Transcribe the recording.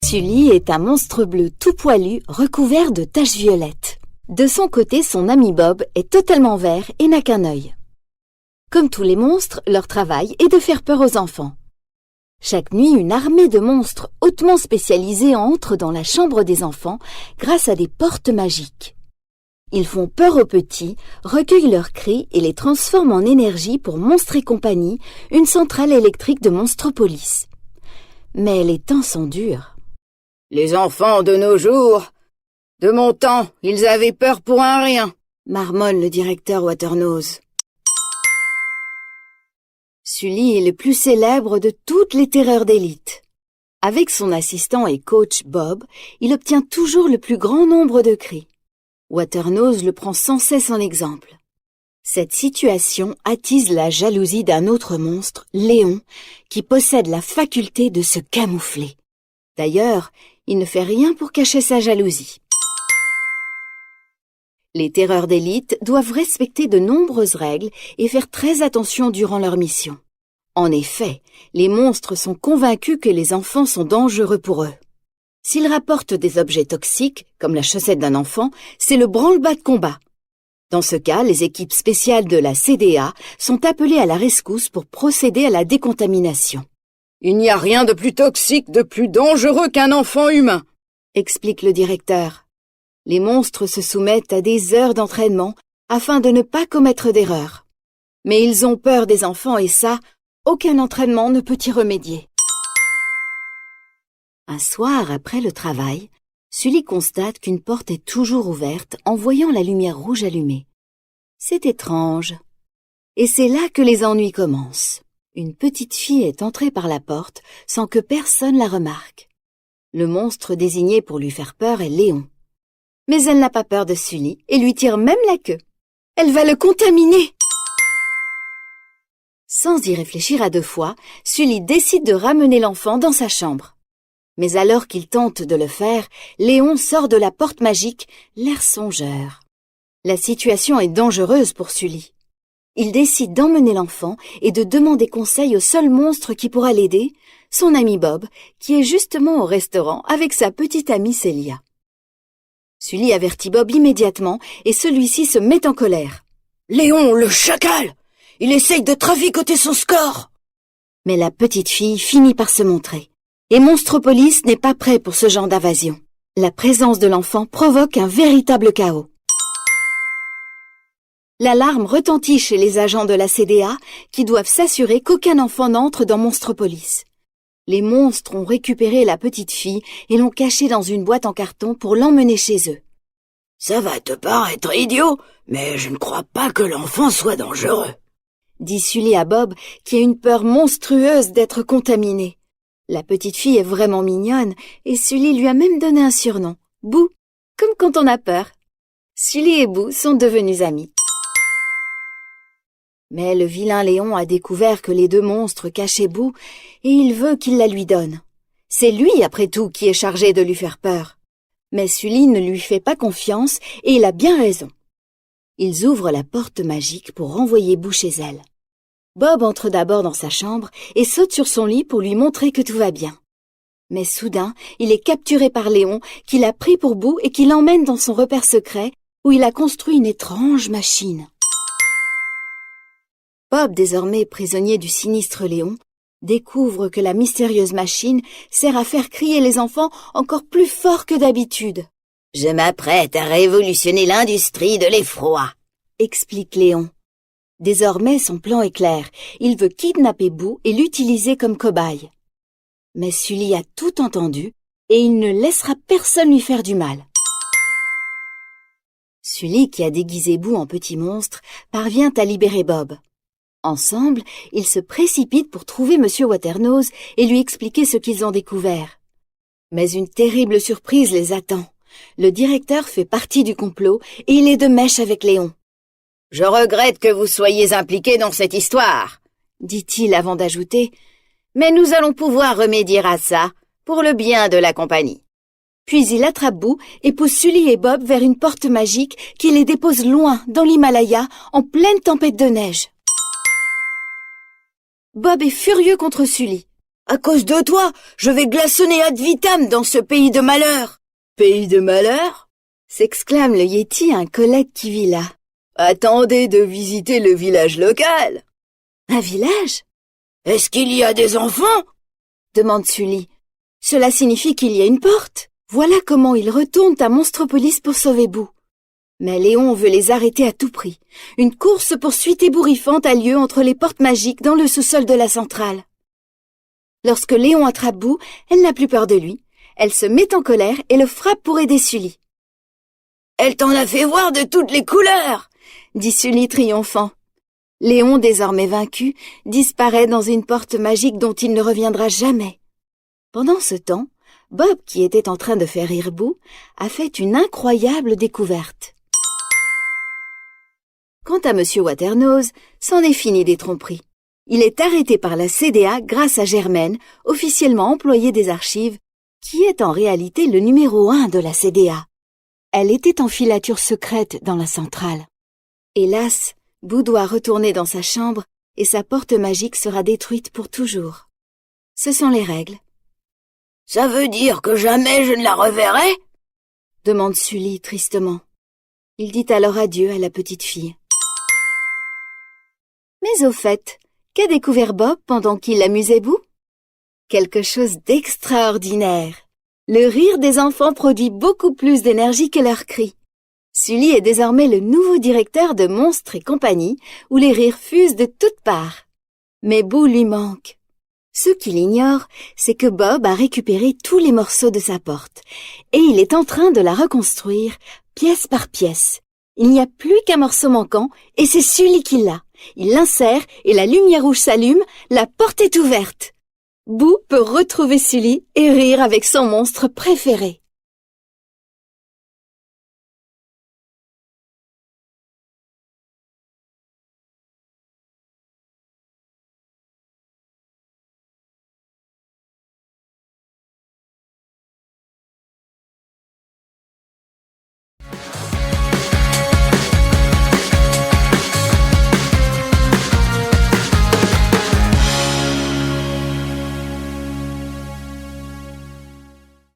Sully est un monstre bleu tout poilu recouvert de taches violettes. De son côté, son ami Bob est totalement vert et n'a qu'un œil. Comme tous les monstres, leur travail est de faire peur aux enfants. Chaque nuit, une armée de monstres hautement spécialisés entre dans la chambre des enfants grâce à des portes magiques. Ils font peur aux petits, recueillent leurs cris et les transforment en énergie pour Monstres et compagnie, une centrale électrique de Monstropolis. Mais les temps sont durs. Les enfants de nos jours, de mon temps, ils avaient peur pour un rien, marmonne le directeur Waternose. Sully est le plus célèbre de toutes les terreurs d'élite. Avec son assistant et coach Bob, il obtient toujours le plus grand nombre de cris. Waternose le prend sans cesse en exemple. Cette situation attise la jalousie d'un autre monstre, Léon, qui possède la faculté de se camoufler. D'ailleurs, il ne fait rien pour cacher sa jalousie. Les terreurs d'élite doivent respecter de nombreuses règles et faire très attention durant leur mission. En effet, les monstres sont convaincus que les enfants sont dangereux pour eux. S'ils rapportent des objets toxiques, comme la chaussette d'un enfant, c'est le branle-bas de combat. Dans ce cas, les équipes spéciales de la CDA sont appelées à la rescousse pour procéder à la décontamination. Il n'y a rien de plus toxique, de plus dangereux qu'un enfant humain, explique le directeur. Les monstres se soumettent à des heures d'entraînement afin de ne pas commettre d'erreurs. Mais ils ont peur des enfants et ça, aucun entraînement ne peut y remédier. Un soir, après le travail, Sully constate qu'une porte est toujours ouverte en voyant la lumière rouge allumée. C'est étrange. Et c'est là que les ennuis commencent. Une petite fille est entrée par la porte sans que personne la remarque. Le monstre désigné pour lui faire peur est Léon. Mais elle n'a pas peur de Sully et lui tire même la queue. Elle va le contaminer! Sans y réfléchir à deux fois, Sully décide de ramener l'enfant dans sa chambre. Mais alors qu'il tente de le faire, Léon sort de la porte magique, l'air songeur. La situation est dangereuse pour Sully. Il décide d'emmener l'enfant et de demander conseil au seul monstre qui pourra l'aider, son ami Bob, qui est justement au restaurant avec sa petite amie Célia. Sully avertit Bob immédiatement et celui-ci se met en colère. « Léon, le chacal! Il essaye de traficoter son score !» Mais la petite fille finit par se montrer. Et Monstropolis n'est pas prêt pour ce genre d'invasion. La présence de l'enfant provoque un véritable chaos. L'alarme retentit chez les agents de la CDA qui doivent s'assurer qu'aucun enfant n'entre dans Monstropolis. Les monstres ont récupéré la petite fille et l'ont cachée dans une boîte en carton pour l'emmener chez eux. « Ça va te paraître idiot, mais je ne crois pas que l'enfant soit dangereux, » dit Sully à Bob qui a une peur monstrueuse d'être contaminé. La petite fille est vraiment mignonne et Sully lui a même donné un surnom, Boo, comme quand on a peur. Sully et Boo sont devenus amis. Mais le vilain Léon a découvert que les deux monstres cachaient Boo et il veut qu'il la lui donne. C'est lui, après tout, qui est chargé de lui faire peur. Mais Sully ne lui fait pas confiance et il a bien raison. Ils ouvrent la porte magique pour renvoyer Boo chez elle. Bob entre d'abord dans sa chambre et saute sur son lit pour lui montrer que tout va bien. Mais soudain, il est capturé par Léon qui l'a pris pour Boo et qui l'emmène dans son repère secret où il a construit une étrange machine. Bob, désormais prisonnier du sinistre Léon, découvre que la mystérieuse machine sert à faire crier les enfants encore plus fort que d'habitude. « Je m'apprête à révolutionner l'industrie de l'effroi, » explique Léon. Désormais, son plan est clair. Il veut kidnapper Boo et l'utiliser comme cobaye. Mais Sully a tout entendu et il ne laissera personne lui faire du mal. Sully, qui a déguisé Boo en petit monstre, parvient à libérer Bob. Ensemble, ils se précipitent pour trouver Monsieur Waternose et lui expliquer ce qu'ils ont découvert. Mais une terrible surprise les attend. Le directeur fait partie du complot et il est de mèche avec Léon. « Je regrette que vous soyez impliqué dans cette histoire, » dit-il avant d'ajouter, « mais nous allons pouvoir remédier à ça pour le bien de la compagnie. » Puis il attrape Boo et pousse Sully et Bob vers une porte magique qui les dépose loin dans l'Himalaya en pleine tempête de neige. Bob est furieux contre Sully. À cause de toi, je vais glaçonner ad vitam dans ce pays de malheur. Pays de malheur? S'exclame le Yéti à un collègue qui vit là. Attendez de visiter le village local. Un village? Est-ce qu'il y a des enfants? Demande Sully. Cela signifie qu'il y a une porte. Voilà comment ils retournent à Monstropolis pour sauver Boo. Mais Léon veut les arrêter à tout prix. Une course-poursuite ébouriffante a lieu entre les portes magiques dans le sous-sol de la centrale. Lorsque Léon attrape Boo, elle n'a plus peur de lui. Elle se met en colère et le frappe pour aider Sully. « Elle t'en a fait voir de toutes les couleurs !» dit Sully triomphant. Léon, désormais vaincu, disparaît dans une porte magique dont il ne reviendra jamais. Pendant ce temps, Bob, qui était en train de faire rire Boo, a fait une incroyable découverte. Quant à Monsieur Waternose, c'en est fini des tromperies. Il est arrêté par la CDA grâce à Germaine, officiellement employée des archives, qui est en réalité le numéro 1 de la CDA. Elle était en filature secrète dans la centrale. Hélas, Boo doit retourner dans sa chambre et sa porte magique sera détruite pour toujours. Ce sont les règles. « Ça veut dire que jamais je ne la reverrai ?» demande Sully tristement. Il dit alors adieu à la petite fille. Mais au fait, qu'a découvert Bob pendant qu'il amusait Boo? Quelque chose d'extraordinaire. Le rire des enfants produit beaucoup plus d'énergie que leurs cris. Sully est désormais le nouveau directeur de Monstres et compagnie, où les rires fusent de toutes parts. Mais Boo lui manque. Ce qu'il ignore, c'est que Bob a récupéré tous les morceaux de sa porte, et il est en train de la reconstruire, pièce par pièce. Il n'y a plus qu'un morceau manquant, et c'est Sully qui l'a. Il l'insère, et la lumière rouge s'allume, la porte est ouverte. Boo peut retrouver Sully et rire avec son monstre préféré.